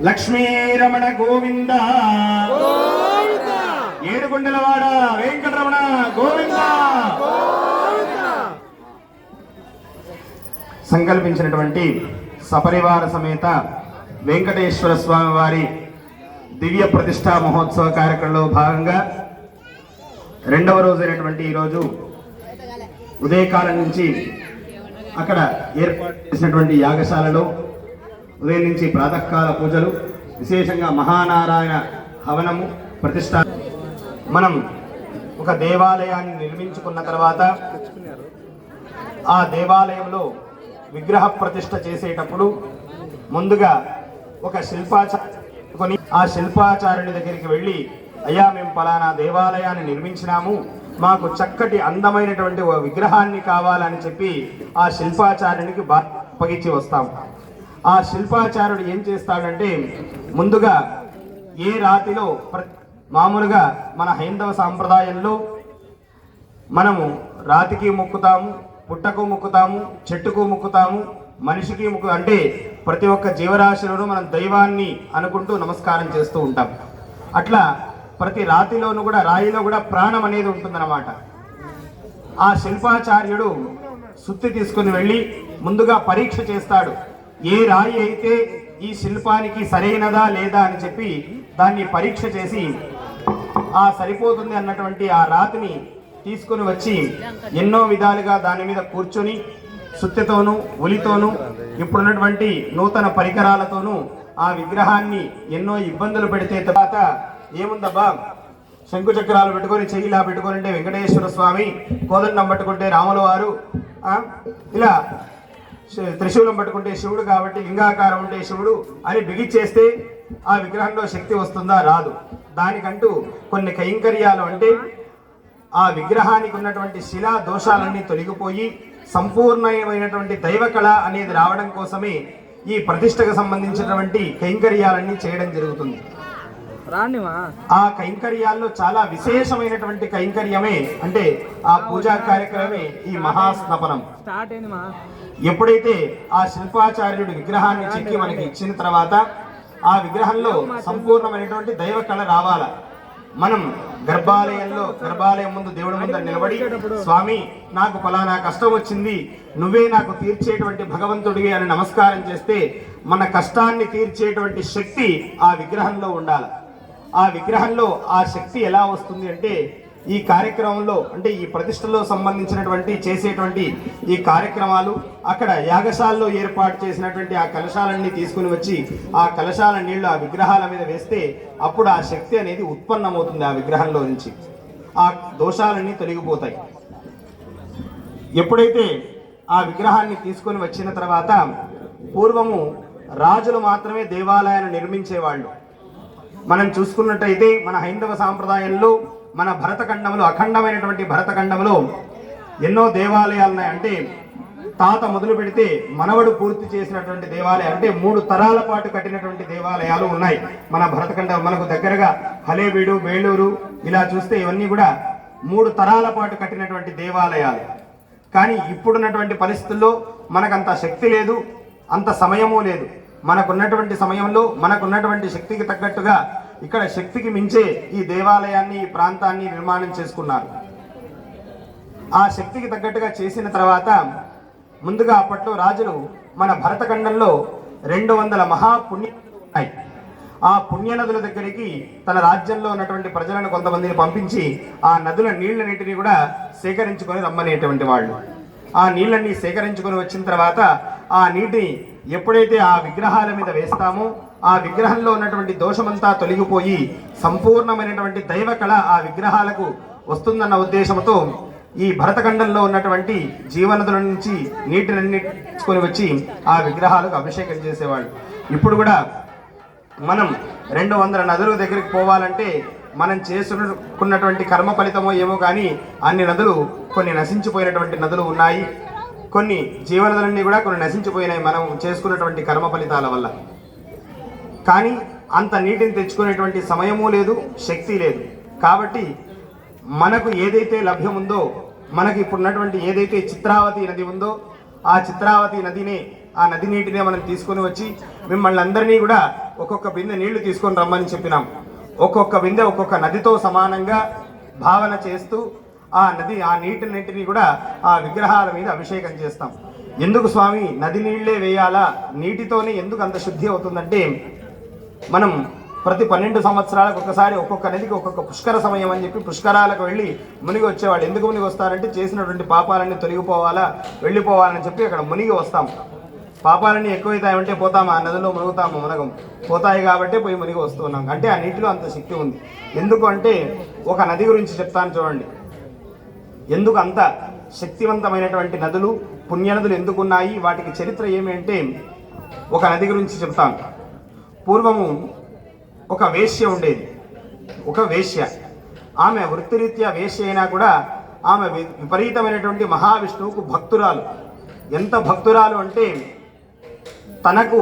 లక్ష్మీరమణ గోవింద ఏడుకొండలవాడ వెంకటరమణ గోవింద. సంకల్పించినటువంటి సపరివార సమేత వెంకటేశ్వర స్వామి వారి దివ్య ప్రతిష్టా మహోత్సవ కార్యక్రమంలో భాగంగా రెండవ రోజైనటువంటి ఈరోజు ఉదయకాలం నుంచి అక్కడ ఏర్పాటు చేసినటువంటి యాగశాలలో ఉదయం నుంచి ప్రాతకాల పూజలు, విశేషంగా మహానారాయణ హవనము ప్రతిష్ట. మనం ఒక దేవాలయాన్ని నిర్మించుకున్న తర్వాత ఆ దేవాలయంలో విగ్రహ ప్రతిష్ట చేసేటప్పుడు ముందుగా ఒక శిల్పాచార్యుని ఆ శిల్పాచార్యుని దగ్గరికి వెళ్ళి, అయ్యా మేము పలానా దేవాలయాన్ని నిర్మించినాము, మాకు చక్కటి అందమైనటువంటి ఒక విగ్రహాన్ని కావాలని చెప్పి ఆ శిల్పాచార్యునికి అప్పగించి వస్తాము. ఆ శిల్పాచార్యుడు ఏం చేస్తాడంటే, ముందుగా ఏ రాతిలో మామూలుగా మన హైందవ సాంప్రదాయంలో మనము రాతికి మొక్కుతాము, పుట్టకు మొక్కుతాము, చెట్టుకు మొక్కుతాము, మనిషికి మొక్కు, అంటే ప్రతి ఒక్క జీవరాశిలోనూ మనం దైవాన్ని అనుకుంటూ నమస్కారం చేస్తూ ఉంటాం. అట్లా ప్రతి రాతిలోనూ కూడా, రాయిలో కూడా ప్రాణం అనేది ఉంటుందన్నమాట. ఆ శిల్పాచార్యుడు సుత్తి తీసుకుని వెళ్ళి ముందుగా పరీక్ష చేస్తాడు. ఏ రాయి అయితే ఈ శిల్పానికి సరైనదా లేదా అని చెప్పి దాన్ని పరీక్ష చేసి ఆ సరిపోతుంది అన్నటువంటి ఆ రాతిని తీసుకుని వచ్చి ఎన్నో విధాలుగా దాని మీద కూర్చొని సుత్తెతోనూ ఉలితోనూ ఇప్పుడున్నటువంటి నూతన పరికరాలతోనూ ఆ విగ్రహాన్ని ఎన్నో ఇబ్బందులు పెడితే తర్వాత ఏముందబ్బా, శంకు చక్రాలు పెట్టుకొని చెయ్యిలా పెట్టుకొని వెంకటేశ్వర స్వామి, కోదండం పట్టుకుంటే రాముల వారు, ఇలా త్రిశూలం పట్టుకుంటే శివుడు కాబట్టి లింగాకారం ఉంటే శివుడు అని బిగిచ్చేస్తే ఆ విగ్రహంలో శక్తి వస్తుందా? రాదు. దానికంటూ కొన్ని కైంకర్యాలు, అంటే ఆ విగ్రహానికి ఉన్నటువంటి శిలా దోషాలన్నీ తొలగిపోయి సంపూర్ణమైనటువంటి దైవకళ అనేది రావడం కోసమే ఈ ప్రతిష్టకు సంబంధించినటువంటి కైంకర్యాలన్నీ చేయడం జరుగుతుంది. ఆ కైంకర్యాల్లో చాలా విశేషమైనటువంటి కైంకర్యమే అంటే ఆ పూజా కార్యక్రమమే ఈ మహాస్నపనం. ఎప్పుడైతే ఆ శిల్పాచార్యుడి విగ్రహాన్ని చెక్కి మనకి ఇచ్చిన తర్వాత ఆ విగ్రహంలో సంపూర్ణమైనటువంటి దైవ కళ రావాల. మనం గర్భాలయం ముందు దేవుడి ముందు నిలబడి, స్వామి నాకు ఫలానా కష్టం వచ్చింది, నువ్వే నాకు తీర్చేటువంటి భగవంతుడివి అని నమస్కారం చేస్తే మన కష్టాన్ని తీర్చేటువంటి శక్తి ఆ విగ్రహంలో ఉండాలి. ఆ విగ్రహంలో ఆ శక్తి ఎలా వస్తుంది అంటే, ఈ కార్యక్రమంలో అంటే ఈ ప్రతిష్టలో సంబంధించినటువంటి చేసేటువంటి ఈ కార్యక్రమాలు అక్కడ యాగశాలలో ఏర్పాటు చేసినటువంటి ఆ కలశాలన్నీ తీసుకుని వచ్చి ఆ కలశాల నీళ్లు ఆ విగ్రహాల మీద వేస్తే అప్పుడు ఆ శక్తి అనేది ఉత్పన్నమవుతుంది. ఆ విగ్రహంలో నుంచి ఆ దోషాలన్నీ తొలగిపోతాయి. ఎప్పుడైతే ఆ విగ్రహాన్ని తీసుకొని వచ్చిన తర్వాత, పూర్వము రాజులు మాత్రమే దేవాలయాన్ని నిర్మించేవాళ్ళు. మనం చూసుకున్నట్టయితే మన హైందవ సాంప్రదాయంలో మన భరతఖండంలో, అఖండమైనటువంటి భరతఖండంలో ఎన్నో దేవాలయాలు ఉన్నాయి. అంటే తాత మొదలు పెడితే మనవడు పూర్తి చేసినటువంటి దేవాలయాలు, అంటే 3 తరాల పాటు కట్టినటువంటి దేవాలయాలు ఉన్నాయి మన భరతఖండం. మనకు దగ్గరగా హలేబీడు, బేలూరు ఇలా చూస్తే ఇవన్నీ కూడా 3 తరాల పాటు కట్టినటువంటి దేవాలయాలు. కానీ ఇప్పుడున్నటువంటి పరిస్థితుల్లో మనకంత శక్తి లేదు, అంత సమయము లేదు. మనకున్నటువంటి సమయంలో మనకున్నటువంటి శక్తికి తగ్గట్టుగా ఇక్కడ శక్తికి మించే ఈ దేవాలయాన్ని, ఈ ప్రాంతాన్ని నిర్మాణం చేసుకున్నారు. ఆ శక్తికి తగ్గట్టుగా చేసిన తర్వాత ముందుగా అప్పట్లో రాజులు మన భరతఖండంలో 200 మహాపుణ్యనదులు ఉన్నాయి. ఆ పుణ్యనదుల దగ్గరికి తన రాజ్యంలో ఉన్నటువంటి ప్రజలను కొంతమందిని పంపించి ఆ నదుల నీళ్ళన్నింటినీ కూడా సేకరించుకొని రమ్మనేటువంటి వాళ్ళు. ఆ నీళ్ళన్నీ సేకరించుకొని వచ్చిన తర్వాత ఆ నీటిని ఎప్పుడైతే ఆ విగ్రహాల మీద వేస్తామో ఆ విగ్రహంలో ఉన్నటువంటి దోషమంతా తొలగిపోయి సంపూర్ణమైనటువంటి దైవ కళ ఆ విగ్రహాలకు వస్తుందన్న ఉద్దేశంతో ఈ భరతఖండంలో ఉన్నటువంటి జీవనదుల నుంచి నీటిని తీసుకొని వచ్చి ఆ విగ్రహాలకు అభిషేకం చేసేవాళ్ళు. ఇప్పుడు కూడా మనం 200 నదుల దగ్గరికి పోవాలంటే మనం చేసుకున్నటువంటి కర్మ ఫలితమో ఏమో కానీ అన్ని నదులు, కొన్ని నశించిపోయినటువంటి నదులు ఉన్నాయి, కొన్ని జీవనదులన్నీ కూడా కొన్ని నశించిపోయినాయి మనం చేసుకున్నటువంటి కర్మ ఫలితాల వల్ల. కానీ అంత నీటిని తెచ్చుకునేటువంటి సమయము లేదు, శక్తి లేదు. కాబట్టి మనకు ఏదైతే లభ్యం ఉందో, మనకి ఇప్పుడున్నటువంటి ఏదైతే చిత్రావతి నది ఉందో ఆ చిత్రావతి నదిని ఆ నది నీటినే మనం తీసుకొని వచ్చి మిమ్మల్ని అందరినీ కూడా ఒక్కొక్క బిందె నీళ్లు తీసుకొని రమ్మని చెప్పినాం. ఒక్కొక్క బిందె ఒక్కొక్క నదితో సమానంగా భావన చేస్తూ ఆ నీటిని కూడా ఆ విగ్రహాల మీద అభిషేకం చేస్తాం. ఎందుకు స్వామి నది నీళ్లే వేయాలా, నీటితోనే ఎందుకు అంత శుద్ధి అవుతుందంటే, మనం ప్రతి 12 సంవత్సరాలకు ఒకసారి ఒక్కొక్క నదికి ఒక్కొక్క పుష్కర సమయం అని చెప్పి పుష్కరాలకు వెళ్ళి మునిగి వచ్చేవాడు. ఎందుకు మునిగి వస్తారంటే చేసినటువంటి పాపాలన్నీ తొలగిపోవాలా, వెళ్ళిపోవాలని చెప్పి అక్కడ మునిగి వస్తాం. పాపాలన్నీ ఎక్కువైతాయంటే పోతాము, ఆ నదిలో మునుగుతాము, మునగం పోతాయి కాబట్టి పోయి మునిగి వస్తున్నాం. అంటే ఆ నీటిలో అంత శక్తి ఉంది. ఎందుకు అంటే ఒక నది గురించి చెప్తాను చూడండి. ఎందుకు అంత శక్తివంతమైనటువంటి నదులు, పుణ్యనదులు ఎందుకున్నాయి, వాటికి చరిత్ర ఏమి అంటే ఒక నది గురించి చెప్తాను. పూర్వము ఒక వేశ్య ఉండేది. ఒక వేశ్య, ఆమె వృత్తిరీత్యా వేశ్య అయినా కూడా ఆమె విపరీతమైనటువంటి మహావిష్ణువుకు భక్తురాలు. ఎంత భక్తురాలు అంటే తనకు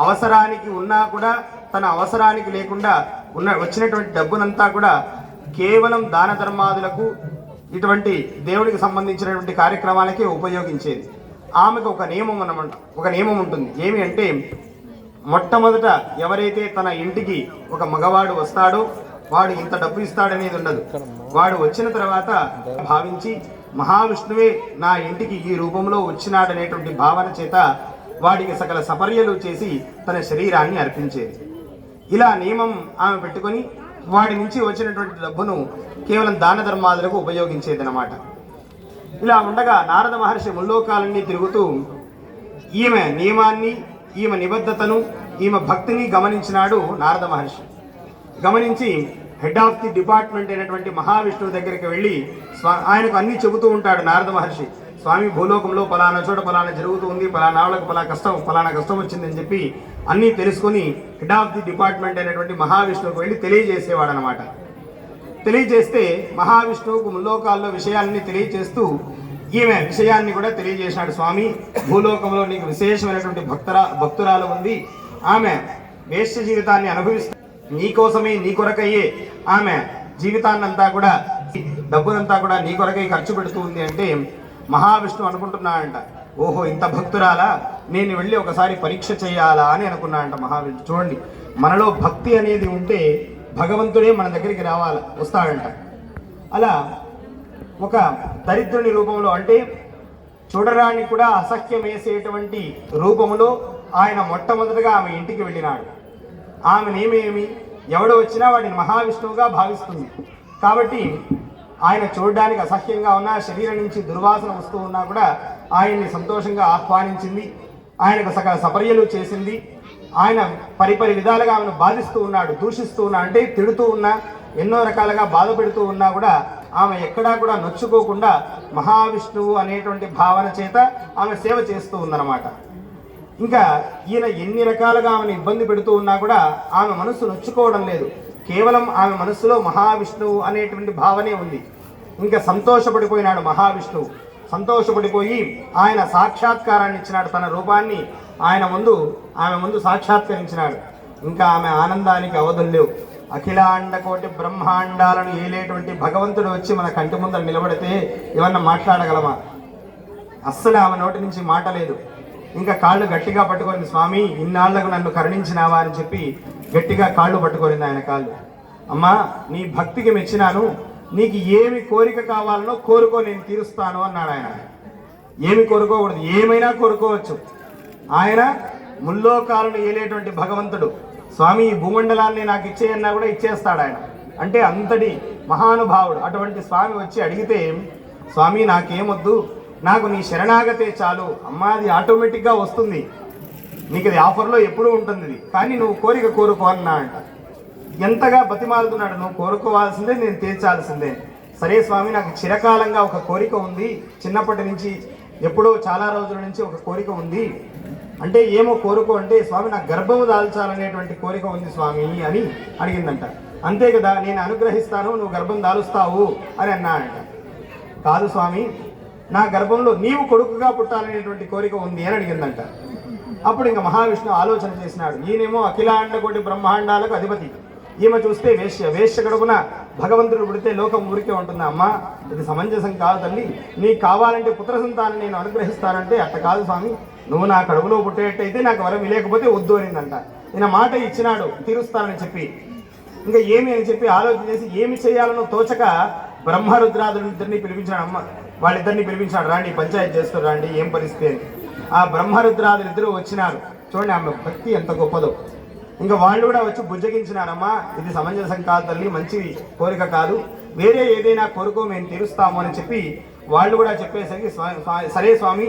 అవసరానికి ఉన్నా కూడా తన అవసరానికి లేకుండా వచ్చినటువంటి డబ్బునంతా కూడా కేవలం దాన ధర్మాదులకు, ఇటువంటి దేవుడికి సంబంధించినటువంటి కార్యక్రమాలకే ఉపయోగించేది. ఆమెకు ఒక నియమం అన్నమాట, ఒక నియమం ఉంటుంది. ఏమి అంటే మొట్టమొదట ఎవరైతే తన ఇంటికి ఒక మగవాడు వస్తాడో వాడు ఇంత డబ్బు ఇస్తాడనేది ఉండదు. వాడు వచ్చిన తర్వాత భావించి మహావిష్ణువే నా ఇంటికి ఈ రూపంలో వచ్చినాడనేటువంటి భావన చేత వాడికి సకల సపర్యలు చేసి తన శరీరాన్ని అర్పించేది. ఇలా నియమం ఆమె పెట్టుకొని వాడి నుంచి వచ్చినటువంటి డబ్బును కేవలం దాన ధర్మాదులకు ఉపయోగించేది అన్నమాట. ఇలా ఉండగా నారద మహర్షి ముల్లోకాలన్నీ తిరుగుతూ ఈమె నియమాన్ని, ఈమె నిబద్ధతను, ఈమె భక్తిని గమనించినాడు నారద మహర్షి. గమనించి హెడ్ ఆఫ్ ది డిపార్ట్మెంట్ అయినటువంటి మహావిష్ణువు దగ్గరికి వెళ్ళి ఆయనకు అన్నీ చెబుతూ ఉంటాడు నారద మహర్షి. స్వామి భూలోకంలో పలానా చోట పలానా జరుగుతూ ఉంది, పలానా వాళ్ళకు పలానా కష్టం వచ్చిందని చెప్పి అన్నీ తెలుసుకొని హెడ్ ఆఫ్ ది డిపార్ట్మెంట్ అయినటువంటి మహావిష్ణువుకు వెళ్ళి తెలియజేసేవాడు అనమాట. తెలియజేస్తే మహావిష్ణువుకు ముల్లోకాల్లో విషయాలన్నీ తెలియజేస్తూ ఈమె విషయాన్ని కూడా తెలియజేసినాడు. స్వామి భూలోకంలో నీకు విశేషమైనటువంటి భక్తురాలు ఉంది, ఆమె వేశ్య జీవితాన్ని అనుభవిస్తూ నీకోసమే, నీ కొరకయ్యే ఆమె జీవితాన్నంతా కూడా, డబ్బునంతా కూడా నీ కొరకై ఖర్చు పెడుతూ ఉంది అంటే మహావిష్ణువు అనుకుంటున్నాడంట, ఓహో ఇంత భక్తురాలా, నేను వెళ్ళి ఒకసారి పరీక్ష చేయాలా అని అనుకున్నాడంట మహావిష్ణువు. చూడండి, మనలో భక్తి అనేది ఉంటే భగవంతుడే మన దగ్గరికి వస్తాడంట. అలా ఒక దరిద్రుని రూపంలో, అంటే చూడడానికి కూడా అసహ్యం వేసేటువంటి రూపంలో ఆయన మొట్టమొదటిగా ఆమె ఇంటికి వెళ్ళినాడు. ఆమెనేమేమి ఎవడు వచ్చినా వాడిని మహావిష్ణువుగా భావిస్తుంది కాబట్టి ఆయన చూడడానికి అసహ్యంగా ఉన్నా, శరీరం నుంచి దుర్వాసన వస్తూ ఉన్నా కూడా ఆయన్ని సంతోషంగా ఆహ్వానించింది. ఆయనకు సకల సపర్యలు చేసింది. ఆయన పరిపరి విధాలుగా ఆమెను బాధిస్తూ ఉన్నాడు, దూషిస్తూ ఉన్నా, అంటే తిడుతూ ఉన్నా, ఎన్నో రకాలుగా బాధ పెడుతూ ఉన్నా కూడా ఆమె ఎక్కడా కూడా నొచ్చుకోకుండా మహావిష్ణువు అనేటువంటి భావన చేత ఆమె సేవ చేస్తూ ఉందన్నమాట. ఇంకా ఈయన ఎన్ని రకాలుగా ఆమెను ఇబ్బంది పెడుతూ ఉన్నా కూడా ఆమె మనస్సు నొచ్చుకోవడం లేదు. కేవలం ఆమె మనస్సులో మహావిష్ణువు అనేటువంటి భావనే ఉంది. ఇంకా సంతోషపడిపోయినాడు మహావిష్ణువు. సంతోషపడిపోయి ఆయన సాక్షాత్కారాన్ని ఇచ్చినాడు. తన రూపాన్ని ఆమె ముందు సాక్షాత్కరించినాడు. ఇంకా ఆమె ఆనందానికి అవధులు లేవు. అఖిలాండ కోటి బ్రహ్మాండాలను ఏలేటువంటి భగవంతుడు వచ్చి మన కంటి ముందర నిలబడితే ఏమన్నా మాట్లాడగలమా? అస్సలు ఆమె నోటి నుంచి మాట లేదు. ఇంకా కాళ్ళు గట్టిగా పట్టుకొని, స్వామి ఇన్నాళ్లకు నన్ను కరుణించినావా అని చెప్పి గట్టిగా కాళ్ళు పట్టుకోరింది ఆయన కాళ్ళు. అమ్మా నీ భక్తికి మెచ్చినాను, నీకు ఏమి కోరిక కావాలనో కోరుకో, నేను తీరుస్తాను అన్నాడు ఆయన. ఏమి కోరుకోకూడదు, ఏమైనా కోరుకోవచ్చు. ఆయన ముల్లోకాలను ఏలేటువంటి భగవంతుడు. స్వామి ఈ భూమండలాన్ని నాకు ఇచ్చేయన్నా కూడా ఇచ్చేస్తాడు ఆయన. అంటే అంతటి మహానుభావుడు. అటువంటి స్వామి వచ్చి అడిగితే, స్వామి నాకేమొద్దు, నాకు నీ శరణాగతే చాలు. అమ్మా అది ఆటోమేటిక్గా వస్తుంది, నీకు అది ఆఫర్లో ఎప్పుడూ ఉంటుంది, కానీ నువ్వు కోరిక కోరుకో అన్నా అంట. ఎంతగా బతిమాలుతున్నాడు, నువ్వు కోరుకోవాల్సిందే, నేను తీర్చాల్సిందే. సరే స్వామి నాకు చిరకాలంగా ఒక కోరిక ఉంది, చిన్నప్పటి నుంచి ఎప్పుడో చాలా రోజుల నుంచి ఒక కోరిక ఉంది. అంటే ఏమో కోరుకో అంటే, స్వామి నాకు గర్భము దాల్చాలనేటువంటి కోరిక ఉంది స్వామి అని అడిగిందంట. అంతే కదా, నేను అనుగ్రహిస్తాను, నువ్వు గర్భం దాలుస్తావు అని అన్నాడంట. కాదు స్వామి, నా గర్భంలో నీవు కొడుకుగా పుట్టాలనేటువంటి కోరిక ఉంది అని అడిగిందంట. అప్పుడు ఇంకా మహావిష్ణువు ఆలోచన చేసినాడు. ఈయనేమో అఖిలాండ కోటి బ్రహ్మాండాలకు అధిపతి, ఈమె చూస్తే వేశ్య. వేశ్య గడుపున భగవంతుడు పుడితే లోకం ఊరికే ఉంటుందా? అమ్మా ఇది సమంజసం కాదు తల్లి, నీకు కావాలంటే పుత్ర సంతానం నేను అనుగ్రహిస్తానంటే, అట్ట కాదు స్వామి, నువ్వు నా కడుపులో పుట్టేటట్టయితే నాకు వరం లేకపోతే వద్దు అనిందంట. ఈయన మాట ఇచ్చినాడు తీరుస్తానని చెప్పి. ఇంకా ఏమి అని చెప్పి ఆలోచన చేసి ఏమి చేయాలనో తోచక బ్రహ్మరుద్రాదులిద్దరిని పిలిపించాడు. వాళ్ళిద్దరిని పిలిపించాడు, రాండి పంచాయతీ చేస్తారు రండి, ఏం పరిస్థితి అని. ఆ బ్రహ్మరుద్రాదులిద్దరూ వచ్చినారు. చూడండి ఆమె భక్తి ఎంత గొప్పదో. ఇంకా వాళ్ళు కూడా వచ్చి బుజ్జగించినారమ్మా, ఇది సమంజసం కాదు తల్లి, మంచి కోరిక కాదు, వేరే ఏదైనా కోరికో మేము తీరుస్తాము అని చెప్పి వాళ్ళు కూడా చెప్పేసరికి సరే స్వామి,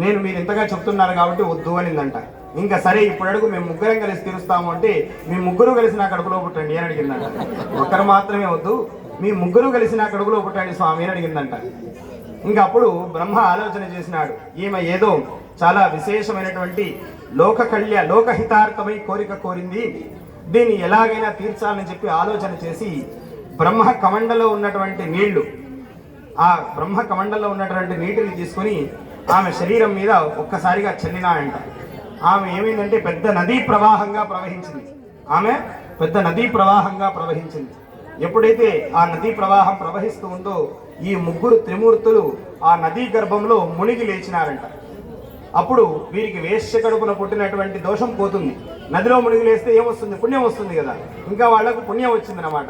నేను మీరు ఇంతగా చెప్తున్నారు కాబట్టి వద్దు అనిందంట. ఇంకా సరే ఇప్పుడు అడుగు, మేము ముగ్గురం కలిసి తీరుస్తాము అంటే, మీ ముగ్గురు కలిసి నా కడుపులో పుట్టండి అని అడిగిందంట. ఒకరు మాత్రమే వద్దు, మీ ముగ్గురు కలిసి నా కడుపులో పుట్టండి స్వామి అని అడిగిందంట. ఇంకా అప్పుడు బ్రహ్మ ఆలోచన చేసినాడు, ఈమె ఏదో చాలా విశేషమైనటువంటి లోకహితార్థమై కోరిక కోరింది, దీన్ని ఎలాగైనా తీర్చాలని చెప్పి ఆలోచన చేసి బ్రహ్మ కమండలో ఉన్నటువంటి నీళ్లు, ఆ బ్రహ్మ కమండలో ఉన్నటువంటి నీటిని తీసుకొని ఆమె శరీరం మీద ఒక్కసారిగా చల్లినాయంట. ఆమె ఏమైందంటే పెద్ద నదీ ప్రవాహంగా ప్రవహించింది. ఆమె పెద్ద నదీ ప్రవాహంగా ప్రవహించింది. ఎప్పుడైతే ఆ నదీ ప్రవాహం ప్రవహిస్తూ ఉందో ఈ ముగ్గురు త్రిమూర్తులు ఆ నదీ గర్భంలో మునిగి లేచినారంట. అప్పుడు వీరికి వేశ్య కడుపున పుట్టినటువంటి దోషం పోతుంది. నదిలో మునిగి లేస్తే ఏమొస్తుంది? పుణ్యం వస్తుంది కదా. ఇంకా వాళ్లకు పుణ్యం వచ్చిందనమాట.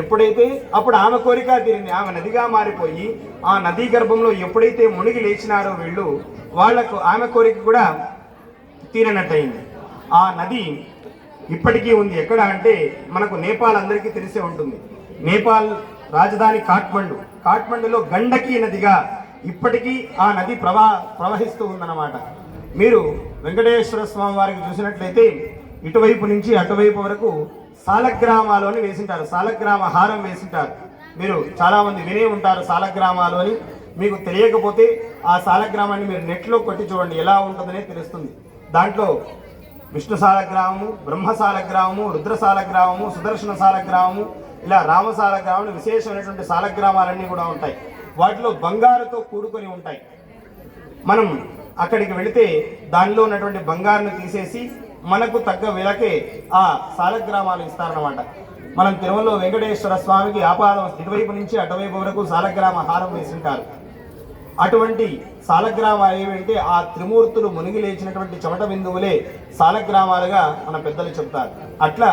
ఎప్పుడైతే అప్పుడు ఆమె కోరిక తీరింది, ఆమె నదిగా మారిపోయి ఆ నదీ గర్భంలో ఎప్పుడైతే మునిగి లేచినారో వీళ్ళు, వాళ్లకు ఆమె కోరిక కూడా తీరినట్టయింది. ఆ నది ఇప్పటికీ ఉంది. ఎక్కడ అంటే మనకు నేపాల్ అందరికీ తెలిసే ఉంటుంది. నేపాల్ రాజధాని కాఠ్మండులో గండకీ నదిగా ఇప్పటికీ ఆ నది ప్రవహిస్తూ ఉందన్నమాట. మీరు వెంకటేశ్వర స్వామి వారికి చూసినట్లయితే ఇటువైపు నుంచి అటువైపు వరకు సాలగ్రామాలు అని వేసింటారు, సాలగ్రామ హారం వేసింటారు. మీరు చాలా మంది వినే ఉంటారు సాలగ్రామాలు అని. మీకు తెలియకపోతే ఆ సాలగ్రామాన్ని మీరు నెట్లో కొట్టి చూడండి, ఎలా ఉంటుందనే తెలుస్తుంది. దాంట్లో విష్ణు సాలగ్రామము, బ్రహ్మ సాలగ్రామము, రుద్ర సాలగ్రామము, సుదర్శన సాలగ్రామము, ఇలా రామ సాలగ్రామం, విశేషమైనటువంటి సాలగ్రామాలన్నీ కూడా ఉంటాయి. వాటిలో బంగారుతో కూడుకొని ఉంటాయి. మనం అక్కడికి వెళితే దానిలో ఉన్నటువంటి బంగారును తీసేసి మనకు తగ్గ వెలకే ఆ సాలగ్రామాలు ఇస్తారన్నమాట. మనం తిరుమలలో వెంకటేశ్వర స్వామికి ఆపాదం ఇటువైపు నుంచి అటువైపు వరకు సాలగ్రామ హారం వేసింటారు. అటువంటి సాలగ్రామాలు ఏమంటే ఆ త్రిమూర్తులు మునిగి లేచినటువంటి చెమట బిందువులే సాలగ్రామాలుగా మన పెద్దలు చెప్తారు. అట్లా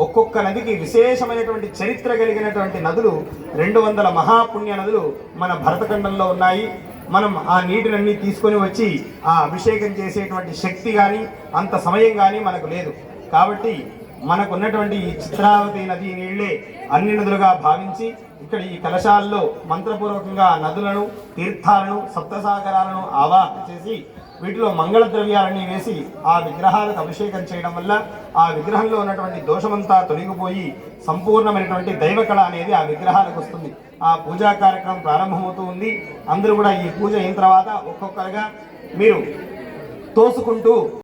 ఒక్కొక్క నదికి విశేషమైనటువంటి చరిత్ర కలిగినటువంటి నదులు 200 మహాపుణ్య నదులు మన భరతఖండంలో ఉన్నాయి. మనం ఆ నీటినన్నీ తీసుకొని వచ్చి ఆ అభిషేకం చేసేటువంటి శక్తి కానీ అంత సమయం కానీ మనకు లేదు. కాబట్టి మనకున్నటువంటి ఈ చిత్రావతి నది నీళ్లే అన్ని నదులుగా భావించి ఇక్కడ ఈ కలశాల్లో మంత్రపూర్వకంగా నదులను, తీర్థాలను, సప్తసాగరాలను ఆవాహన చేసి వీటిలో మంగళ ద్రవ్యాలన్నీ వేసి ఆ విగ్రహాలకు అభిషేకం చేయడం వల్ల ఆ విగ్రహంలో ఉన్నటువంటి దోషమంతా తొలగిపోయి సంపూర్ణమైనటువంటి దైవకళ అనేది ఆ విగ్రహాలకు వస్తుంది. ఆ పూజా కార్యక్రమం ప్రారంభమవుతూ ఉంది. అందరూ కూడా ఈ పూజ అయిన తర్వాత ఒక్కొక్కరుగా మీరు తోసుకుంటూ